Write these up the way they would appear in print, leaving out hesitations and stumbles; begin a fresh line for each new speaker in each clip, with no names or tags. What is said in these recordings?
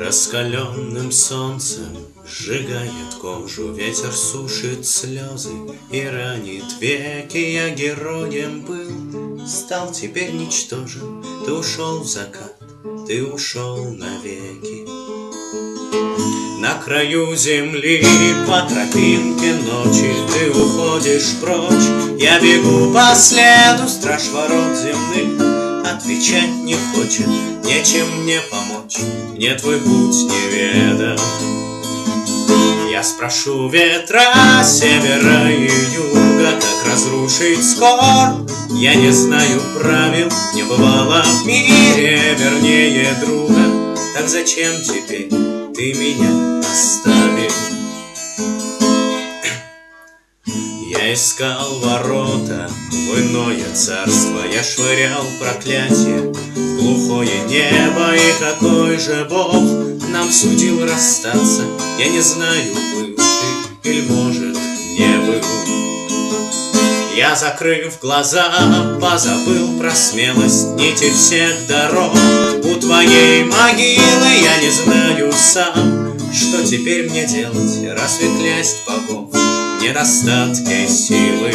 Раскаленным солнцем сжигает кожу, ветер сушит слезы и ранит веки. Я героем был, стал теперь ничтожен. Ты ушел в закат, ты ушел навеки. На краю земли по тропинке ночи ты уходишь прочь. Я бегу по следу, страж ворот земных отвечать не хочет, нечем мне помочь, мне твой путь неведом. Я спрошу ветра севера и юга, как разрушить скорбь. Я не знаю правил, не бывало в мире вернее друга. Так зачем теперь ты меня оставил? Я искал ворота в иное царство, я швырял проклятие в глухое небо. И какой же Бог нам судил расстаться? Я не знаю, был ты или, может, не был. Я, закрыв глаза, позабыл про смелость нити всех дорог. У твоей могилы я не знаю сам, что теперь мне делать, разве клясть богов в недостатке силы.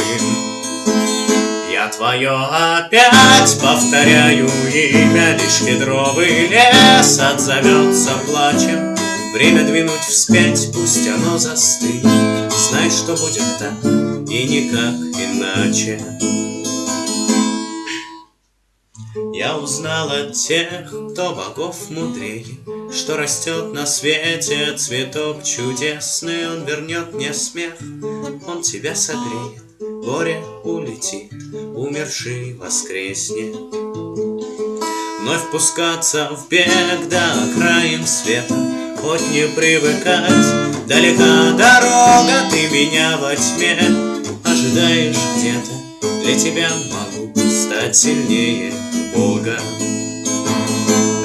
Я твое опять повторяю имя, лишь кедровый лес отзовется плачем. Время двинуть вспять, пусть оно застынет. Знай, что будет так и никак иначе. Я узнал от тех, кто богов мудрее, что растет на свете цветок чудесный. Он вернет мне смех, он тебя согреет, горе улетит, умерший воскреснет. Вновь пускаться в бег до окраин света, хоть не привыкать, далека дорога, ты меня во тьме ожидаешь где-то. Для тебя могу стать сильнее Бога.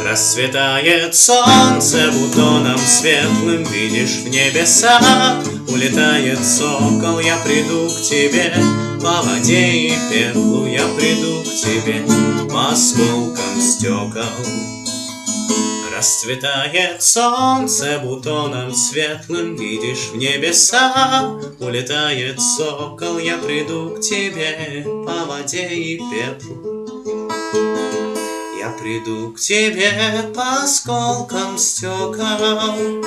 Расцветает солнце бутоном светлым, видишь, в небеса улетает сокол. Я приду к тебе по воде и пеплу, я приду к тебе по осколкам стекол. Расцветает солнце бутоном светлым, видишь, в небеса улетает сокол. Я приду к тебе по воде и пеплу, я приду к тебе по осколкам стекол.